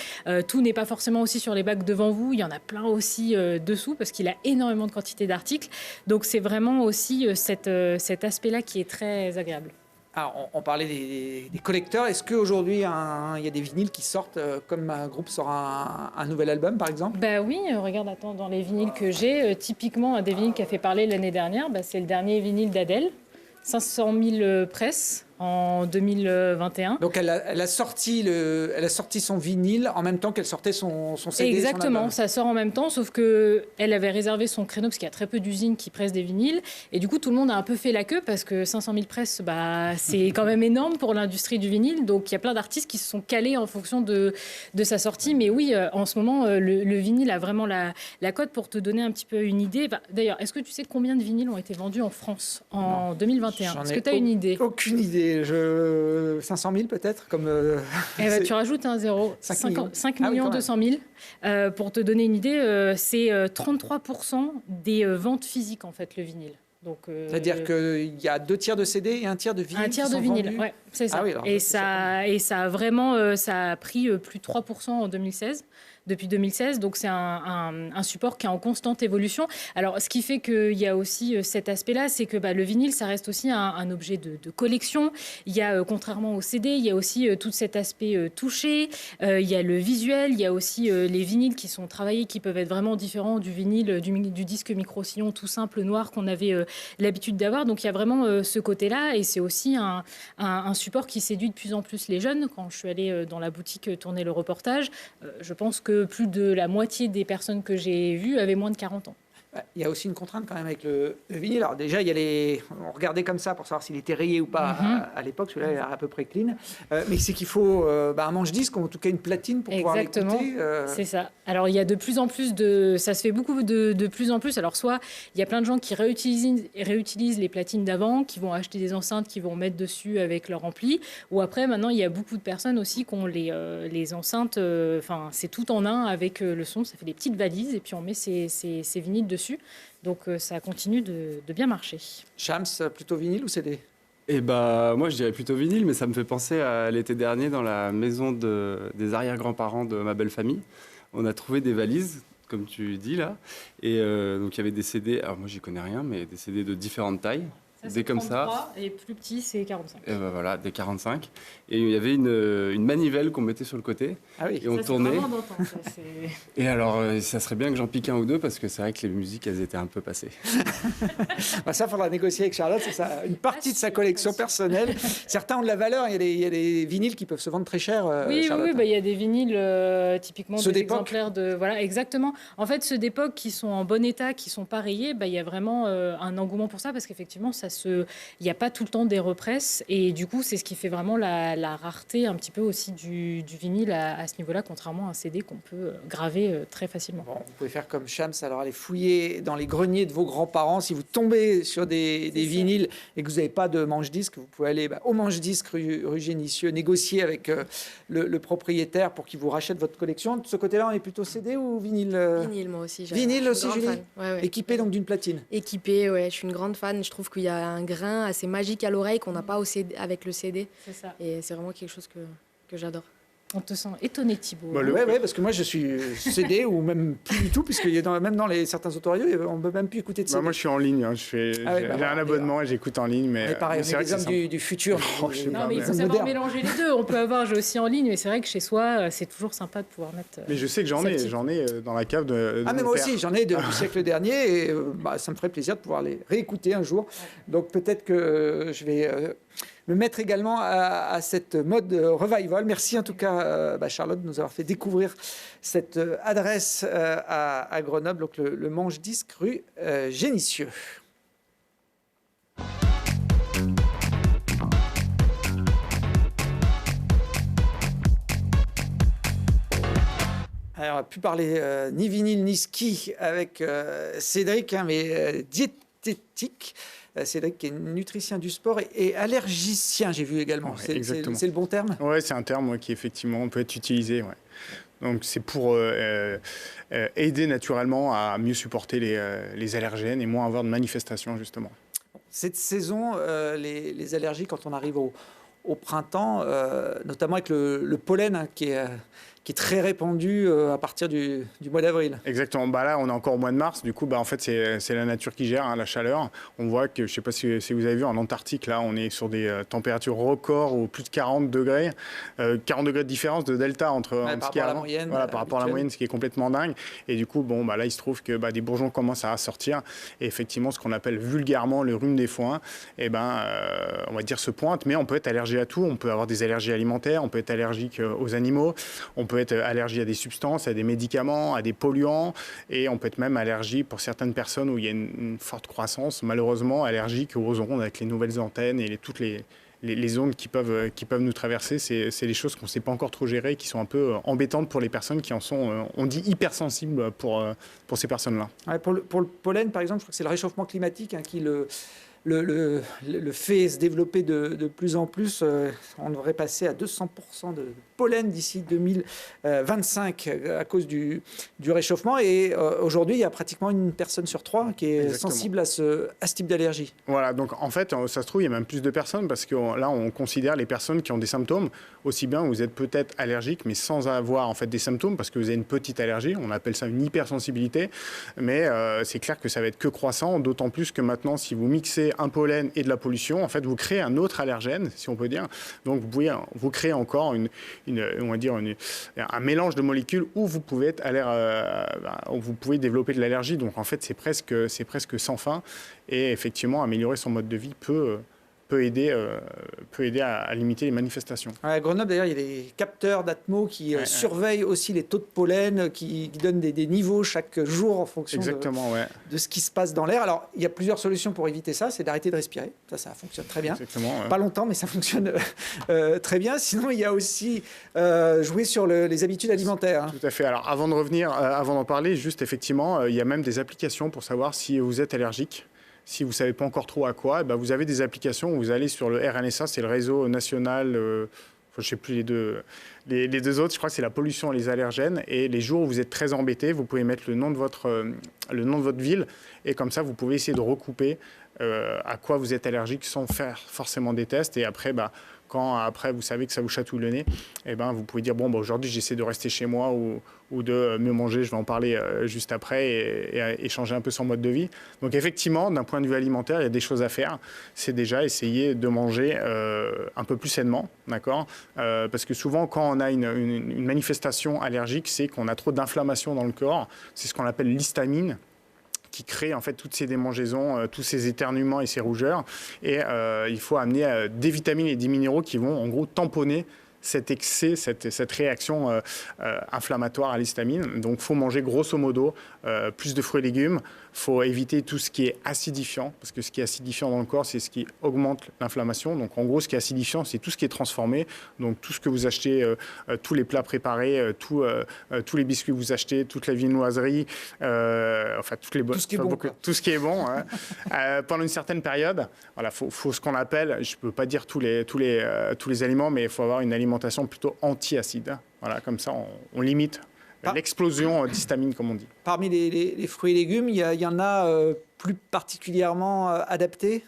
Tout n'est pas forcément aussi sur les bacs devant vous. Il y en a plein aussi dessous parce qu'il a énormément de quantité d'articles. Donc, c'est vraiment aussi cet aspect-là qui est très agréable. Alors, on parlait des collecteurs. Est-ce qu'aujourd'hui, il y a des vinyles qui sortent comme un groupe sort un nouvel album, par exemple? Oui, regarde, attends, dans les vinyles que j'ai, typiquement, un des vinyles qui a fait parler l'année dernière, c'est le dernier vinyle d'Adèle, 500 000 presses. en 2021. Donc elle a sorti son vinyle en même temps qu'elle sortait son CD. Exactement, ça sort en même temps, sauf qu'elle avait réservé son créneau parce qu'il y a très peu d'usines qui pressent des vinyles. Et du coup, tout le monde a un peu fait la queue parce que 500 000 presses, c'est quand même énorme pour l'industrie du vinyle. Donc il y a plein d'artistes qui se sont calés en fonction de sa sortie. Mais oui, en ce moment, le vinyle a vraiment la cote. Pour te donner un petit peu une idée. D'ailleurs, est-ce que tu sais combien de vinyles ont été vendus en France en 2021 ? Est-ce que tu as une idée ? Aucune idée. 500 000 peut-être comme, tu rajoutes un zéro. 5 millions 200 000. Pour te donner une idée, c'est 33% des ventes physiques, en fait, le vinyle. C'est-à-dire qu'il y a 2 tiers de CD et 1 tiers de vinyle. 1 tiers de vinyle, oui, c'est ça. Ah oui, ça a vraiment ça a pris plus de 3% en 2016. Depuis 2016, donc c'est un support qui est en constante évolution. Alors, ce qui fait qu'il y a aussi cet aspect-là, c'est que le vinyle, ça reste aussi un objet de collection. Il y a, contrairement au CD, il y a aussi tout cet aspect touché. Il y a le visuel, il y a aussi les vinyles qui sont travaillés, qui peuvent être vraiment différents du vinyle, du disque micro-sillon tout simple, noir, qu'on avait l'habitude d'avoir. Donc, il y a vraiment ce côté-là, et c'est aussi un support qui séduit de plus en plus les jeunes. Quand je suis allée dans la boutique tourner le reportage, je pense que plus de la moitié des personnes que j'ai vues avaient moins de 40 ans. Il y a aussi une contrainte quand même avec le vinyle. Alors déjà, on regardait comme ça pour savoir s'il était rayé ou pas à l'époque. Celui-là est à peu près clean. Mais c'est qu'il faut un manche-disque, ou en tout cas une platine pour pouvoir l'écouter. C'est ça. Alors, il y a de plus en plus ça se fait beaucoup de plus en plus. Alors, soit il y a plein de gens qui réutilisent les platines d'avant, qui vont acheter des enceintes, qui vont mettre dessus avec leur ampli. Ou après, maintenant, il y a beaucoup de personnes aussi qui ont les enceintes. C'est tout en un avec le son. Ça fait des petites valises et puis on met ces vinyles dessus. Donc ça continue de bien marcher. Shams, plutôt vinyle ou CD ? Moi je dirais plutôt vinyle, mais ça me fait penser à l'été dernier dans la maison des arrière-grands-parents de ma belle famille. On a trouvé des valises, comme tu dis là, et donc il y avait des CD, alors moi j'y connais rien, mais des CD de différentes tailles. Ça, c'est 33, et plus petit, c'est 45. Et voilà, des 45. Et il y avait une manivelle qu'on mettait sur le côté. Ah oui. Et on tournait. C'est vraiment d'antan, ça, et alors, ça serait bien que j'en pique un ou deux, parce que c'est vrai que les musiques, elles étaient un peu passées. Ça, il faudra négocier avec Charlotte. C'est ça, une partie de sa collection personnelle. Certains ont de la valeur. Il y a des vinyles qui peuvent se vendre très cher. Charlotte. Oui, il y a des vinyles, typiquement des exemplaires de... Voilà, exactement. En fait, ceux d'époque qui sont en bon état, qui sont pas rayés, il y a vraiment un engouement pour ça, parce qu'effectivement, il n'y a pas tout le temps des represses, et du coup c'est ce qui fait vraiment la rareté un petit peu aussi du vinyle à ce niveau-là, contrairement à un CD qu'on peut graver très facilement. Bon, vous pouvez faire comme Shams, alors aller fouiller dans les greniers de vos grands-parents. Si vous tombez sur des vinyles et que vous n'avez pas de manche-disque, vous pouvez aller au manche-disque rue Génissieux, négocier avec le propriétaire pour qu'il vous rachète votre collection. De ce côté-là, on est plutôt CD ou vinyle Vinyle, moi aussi. Vinyle aussi, Julie. Ouais. Équipé donc d'une platine. Équipé, ouais. Je suis une grande fan. Je trouve qu'il y a un grain assez magique à l'oreille qu'on n'a pas avec le CD. C'est ça. Et c'est vraiment quelque chose que j'adore. On te sent étonné, Thibaut. Oui, parce que moi je suis CD ou même plus du tout, puisque même dans certains autoradios, on ne peut même plus écouter de CD. Moi je suis en ligne, j'ai un abonnement et j'écoute en ligne. Mais pareil, c'est on est des hommes du futur. Mais il faut savoir mélanger les deux. On peut avoir jeu aussi en ligne, mais c'est vrai que chez soi, c'est toujours sympa de pouvoir mettre. Mais je sais que j'en ai dans la cave de mais moi aussi, j'en ai du siècle dernier, et ça me ferait plaisir de pouvoir les réécouter un jour. Donc peut-être que je vais me mettre également à cette mode revival. Merci en tout cas, Charlotte, de nous avoir fait découvrir cette adresse à Grenoble, donc le Manche-Disque rue Génissieux. Alors, on n'a pu parler ni vinyle ni ski avec Cédric, mais diététique. Cédric qui est nutricien du sport et allergicien, j'ai vu également. C'est le bon terme ? Oui, c'est un terme qui effectivement peut être utilisé. Ouais. Donc c'est pour aider naturellement à mieux supporter les allergènes et moins avoir de manifestations justement. Cette saison, les allergies, quand on arrive au printemps, notamment avec le pollen qui est qui est très répandu à partir du mois d'avril. Exactement. Là, on est encore au mois de mars. Du coup, en fait, c'est la nature qui gère la chaleur. On voit que, je ne sais pas si vous avez vu, en Antarctique, là, on est sur des températures records ou plus de 40 degrés. 40 degrés de différence de delta entre par rapport à la moyenne. Par rapport à la moyenne, ce qui est complètement dingue. Et du coup, là, il se trouve que des bourgeons commencent à sortir. Et effectivement, ce qu'on appelle vulgairement le rhume des foins, on va dire, se pointe. Mais on peut être allergique à tout. On peut avoir des allergies alimentaires. On peut être allergique aux animaux. On peut être allergique à des substances, à des médicaments, à des polluants. Et on peut être même allergique pour certaines personnes où il y a une forte croissance, malheureusement allergique aux ondes avec les nouvelles antennes et toutes les ondes qui peuvent nous traverser. C'est des choses qu'on ne sait pas encore trop gérer, qui sont un peu embêtantes pour les personnes qui en sont, on dit, hypersensibles pour ces personnes-là. Ouais, pour le pollen, par exemple, je crois que c'est le réchauffement climatique qui le fait se développer de plus en plus. On devrait passer à 200% de pollen d'ici 2025 à cause du réchauffement. Et aujourd'hui, il y a pratiquement une personne sur 3 qui est sensible à ce type d'allergie. Voilà, donc en fait, ça se trouve, il y a même plus de personnes parce que là, on considère les personnes qui ont des symptômes. Aussi bien, vous êtes peut-être allergique, mais sans avoir en fait des symptômes parce que vous avez une petite allergie. On appelle ça une hypersensibilité. Mais c'est clair que ça va être que croissant, d'autant plus que maintenant, si vous mixez un pollen et de la pollution, en fait, vous créez un autre allergène, si on peut dire. Donc, vous créez encore on va dire un mélange de molécules où vous pouvez vous pouvez développer de l'allergie. Donc, en fait, c'est presque sans fin. Et effectivement, améliorer son mode de vie peut aider à limiter les manifestations. À Grenoble, d'ailleurs, il y a des capteurs d'Atmo qui surveillent aussi les taux de pollen, qui donnent des niveaux chaque jour en fonction de ce qui se passe dans l'air. Alors, il y a plusieurs solutions pour éviter ça. C'est d'arrêter de respirer. Ça fonctionne très bien. Pas longtemps, mais ça fonctionne très bien. Sinon, il y a aussi jouer sur les habitudes alimentaires. Tout à fait. Alors, avant d'en parler, juste effectivement, il y a même des applications pour savoir si vous êtes allergique. Si vous ne savez pas encore trop à quoi, vous avez des applications où vous allez sur le RNSA, c'est le réseau national, je ne sais plus les deux autres, je crois que c'est la pollution et les allergènes. Et les jours où vous êtes très embêté, vous pouvez mettre le nom de votre ville. Et comme ça, vous pouvez essayer de recouper à quoi vous êtes allergique sans faire forcément des tests. Et après, quand après vous savez que ça vous chatouille le nez, vous pouvez dire aujourd'hui j'essaie de rester chez moi ou de mieux manger, je vais en parler juste après, et changer un peu son mode de vie. Donc effectivement, d'un point de vue alimentaire, il y a des choses à faire. C'est déjà essayer de manger un peu plus sainement, d'accord, parce que souvent quand on a une manifestation allergique, c'est qu'on a trop d'inflammation dans le corps. C'est ce qu'on appelle l'histamine, qui crée en fait toutes ces démangeaisons, tous ces éternuements et ces rougeurs. Et il faut amener des vitamines et des minéraux qui vont en gros tamponner cet excès, cette réaction inflammatoire à l'histamine. Donc il faut manger grosso modo plus de fruits et légumes. Il faut éviter tout ce qui est acidifiant, parce que ce qui est acidifiant dans le corps, c'est ce qui augmente l'inflammation. Donc en gros, ce qui est acidifiant, c'est tout ce qui est transformé. Donc tout ce que vous achetez, tous les plats préparés, tous les biscuits que vous achetez, toute la viennoiserie, tout ce qui est bon pendant une certaine période. Voilà, faut ce qu'on appelle, je ne peux pas dire tous les aliments, mais il faut avoir une alimentation plutôt anti-acide. Voilà, comme ça, on limite l'explosion d'histamine, comme on dit. Parmi les fruits et légumes, il y en a plus particulièrement adaptés ?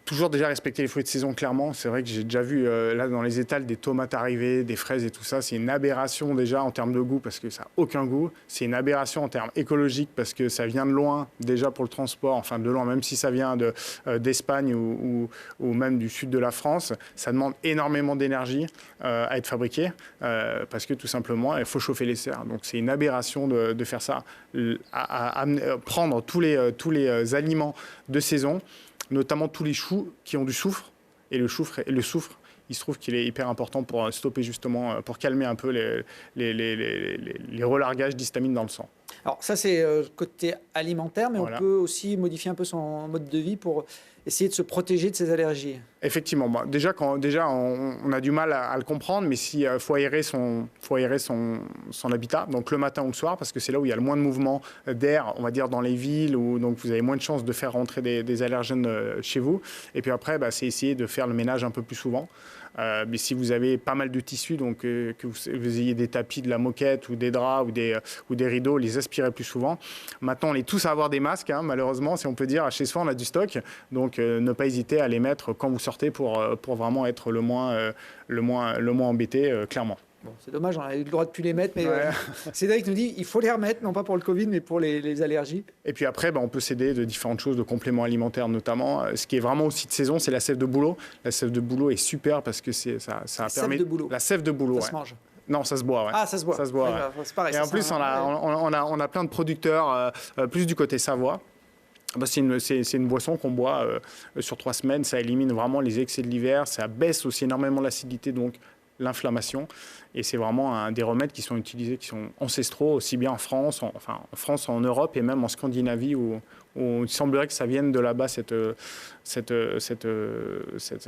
Toujours déjà respecter les fruits de saison, clairement. C'est vrai que j'ai déjà vu là dans les étals des tomates arriver, des fraises et tout ça. C'est une aberration déjà en termes de goût parce que ça n'a aucun goût. C'est une aberration en termes écologiques parce que ça vient de loin déjà pour le transport. Enfin de loin, même si ça vient d'Espagne ou même du sud de la France. Ça demande énormément d'énergie à être fabriqué parce que tout simplement, il faut chauffer les serres. Donc c'est une aberration de faire ça. Prendre tous les aliments de saison, notamment tous les choux qui ont du soufre. Et le soufre, il se trouve qu'il est hyper important pour stopper justement, pour calmer un peu les relargages d'histamine dans le sang. Alors ça, c'est côté alimentaire, mais voilà. On peut aussi modifier un peu son mode de vie pour essayer de se protéger de ces allergies. Effectivement. Déjà, on a du mal à le comprendre, mais il faut aérer son habitat, donc le matin ou le soir, parce que c'est là où il y a le moins de mouvement d'air, on va dire, dans les villes, où donc vous avez moins de chances de faire rentrer des allergènes chez vous. Et puis après, c'est essayer de faire le ménage un peu plus souvent. Mais si vous avez pas mal de tissus, donc que vous ayez des tapis, de la moquette ou des draps ou des rideaux, les aspirez plus souvent. Maintenant, on est tous à avoir des masques, malheureusement, si on peut dire. Chez soi, on a du stock, donc ne pas hésiter à les mettre quand vous sortez pour vraiment être le moins embêté, clairement. Bon, c'est dommage, on a eu le droit de plus les mettre, mais Cédric nous dit il faut les remettre, non pas pour le Covid, mais pour les allergies. Et puis après, on peut s'aider de différentes choses, de compléments alimentaires notamment. Ce qui est vraiment aussi de saison, c'est la sève de bouleau. La sève de bouleau est super parce que ça permet... Sève de bouleau. La sève de bouleau, Ça se mange. Non, ça se boit, ouais. Ah, ça se boit. Ça se boit, ouais. C'est pareil. Et en plus, on a plein de producteurs, plus du côté Savoie. C'est une boisson qu'on boit sur 3 semaines. Ça élimine vraiment les excès de l'hiver. Ça baisse aussi énormément l'acidité, donc l'inflammation. Et c'est vraiment des remèdes qui sont utilisés, qui sont ancestraux, aussi bien en France, en Europe et même en Scandinavie, où il semblerait que ça vienne de là-bas,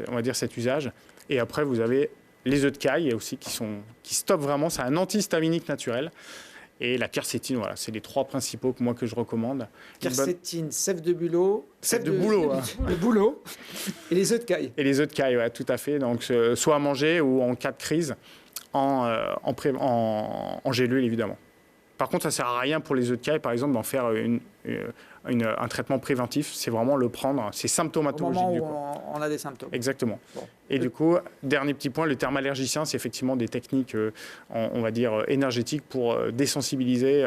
on va dire cet usage. Et après, vous avez les œufs de caille aussi qui stoppent vraiment. C'est un antihistaminique naturel. Et la quercétine, voilà, c'est les 3 principaux que je recommande. Quercétine, sève de bouleau. Sève de bouleau. Le bouleau. Et les œufs de caille. Et les œufs de caille, ouais, tout à fait. Donc, soit à manger ou en cas de crise, en gélule, évidemment. Par contre, ça ne sert à rien pour les œufs de caille, par exemple, d'en faire un traitement préventif. C'est vraiment le prendre. C'est symptomatologique. Au du moment coup. où on a des symptômes. Exactement. Bon. Et du coup, dernier petit point, le thermallergicien, c'est effectivement des techniques, on va dire, énergétiques pour désensibiliser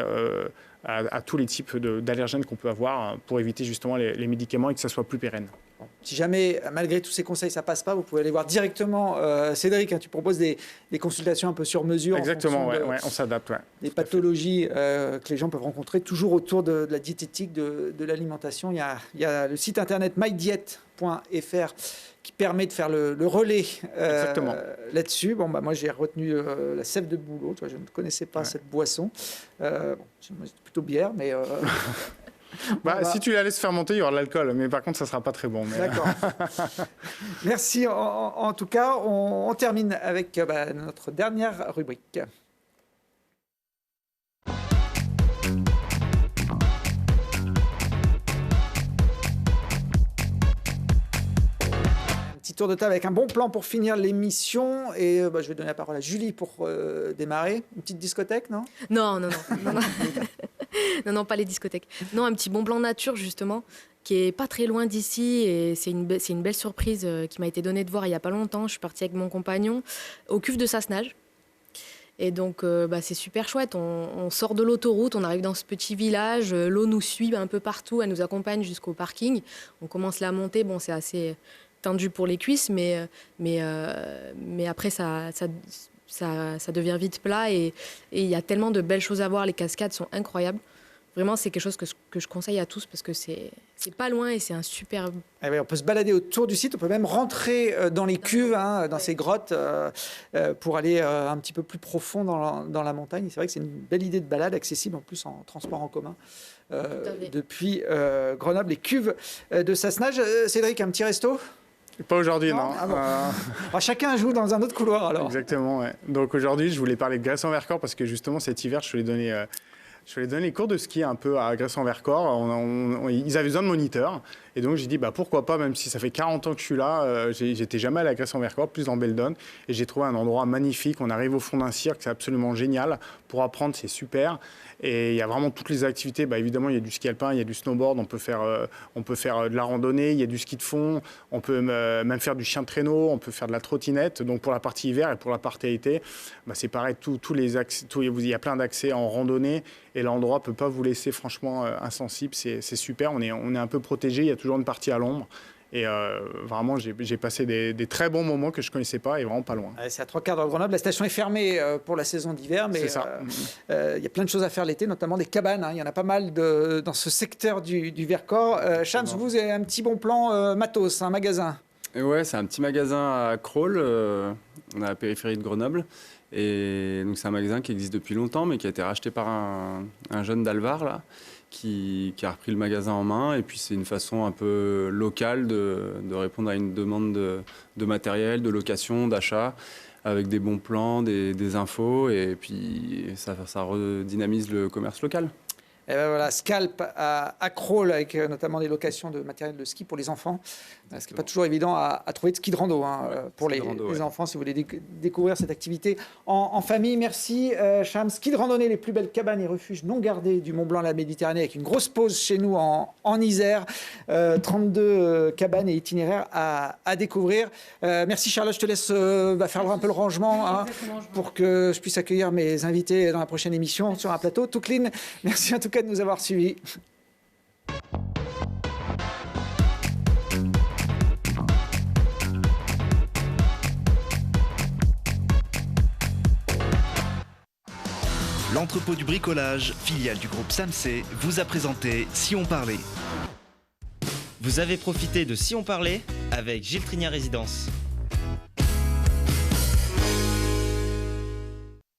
à tous les types d'allergènes qu'on peut avoir pour éviter justement les médicaments et que ça soit plus pérenne. Bon. Si jamais, malgré tous ces conseils, ça passe pas, vous pouvez aller voir directement Cédric. Tu proposes des consultations un peu sur mesure. Exactement, on s'adapte. Des pathologies que les gens peuvent rencontrer toujours autour de la diététique, de l'alimentation. Il y a le site internet mydiet.fr qui permet de faire le relais là-dessus. Bon, moi, j'ai retenu la sève de bouleau. Je ne connaissais pas cette boisson. C'est plutôt bière, mais... Si tu la laisses fermenter, il y aura de l'alcool. Mais par contre, ça ne sera pas très bon. D'accord. Merci. En tout cas, on termine avec notre dernière rubrique. Petit tour de table avec un bon plan pour finir l'émission. Et je vais donner la parole à Julie pour démarrer. Une petite discothèque, non ? Non. Non, pas les discothèques. Non, un petit bon plan nature, justement, qui est pas très loin d'ici. Et c'est une belle surprise qui m'a été donnée de voir il y a pas longtemps. Je suis partie avec mon compagnon au cuve de Sassenage. Et donc, c'est super chouette. On sort de l'autoroute, on arrive dans ce petit village. L'eau nous suit un peu partout. Elle nous accompagne jusqu'au parking. On commence la montée. Bon, c'est assez tendu pour les cuisses, mais après, ça devient vite plat. Et il y a tellement de belles choses à voir. Les cascades sont incroyables. Vraiment, c'est quelque chose que je conseille à tous parce que c'est pas loin et c'est un super... On peut se balader autour du site, on peut même rentrer dans les cuves, dans ces grottes, pour aller un petit peu plus profond dans la montagne. C'est vrai que c'est une belle idée de balade, accessible en plus en transport en commun. Depuis Grenoble, les cuves de Sassenage. Cédric, un petit resto ? Pas aujourd'hui, non. Chacun joue dans un autre couloir, alors. Exactement, ouais. Donc aujourd'hui, je voulais parler de Grèce-en-Vercors parce que justement, cet hiver, je voulais donner les cours de ski un peu à Grèce-en-Vercors. Ils avaient besoin de moniteurs. Et donc, j'ai dit, pourquoi pas, même si ça fait 40 ans que je suis là, j'étais jamais allé à Grèce-en-Vercors, plus dans Beldon. Et j'ai trouvé un endroit magnifique. On arrive au fond d'un cirque, c'est absolument génial. Pour apprendre, c'est super. Et il y a vraiment toutes les activités. Évidemment, il y a du ski alpin, il y a du snowboard, on peut faire de la randonnée, il y a du ski de fond, on peut même faire du chien de traîneau, on peut faire de la trottinette. Donc, pour la partie hiver et pour la partie été, c'est pareil, il y a plein d'accès en randonnée. Et l'endroit ne peut pas vous laisser franchement insensible. C'est super, on est un peu protégé. Il y a toujours une partie à l'ombre. Et vraiment, j'ai passé des très bons moments que je ne connaissais pas et vraiment pas loin. C'est à 3/4 de Grenoble. La station est fermée pour la saison d'hiver, mais il y a plein de choses à faire l'été, notamment des cabanes. Il y en a pas mal dans ce secteur du Vercors. Chams, vous avez un petit bon plan matos, un magasin. Ouais, c'est un petit magasin à Crolles, on est à la périphérie de Grenoble. Et donc c'est un magasin qui existe depuis longtemps, mais qui a été racheté par un jeune d'Alvar, là, qui a repris le magasin en main. Et puis c'est une façon un peu locale de répondre à une demande de matériel, de location, d'achat, avec des bons plans, des infos. Et puis ça redynamise le commerce local. Et ben voilà, Scalp à Crolles, avec notamment des locations de matériel de ski pour les enfants. Ce qui n'est pas toujours évident à trouver de ski de rando pour les enfants, si vous voulez découvrir cette activité en famille. Merci Cham. Ski de randonnée, les plus belles cabanes et refuges non gardés du Mont-Blanc, la Méditerranée, avec une grosse pause chez nous en Isère. 32 cabanes et itinéraires à découvrir. Merci Charlotte, je te laisse faire un peu le rangement pour que je puisse accueillir mes invités dans la prochaine émission sur un plateau tout clean. Merci en tout cas de nous avoir suivis. L'entrepôt du bricolage, filiale du groupe SAMC, vous a présenté Si on parlait. Vous avez profité de Si on parlait avec Gilles Trigna Résidence.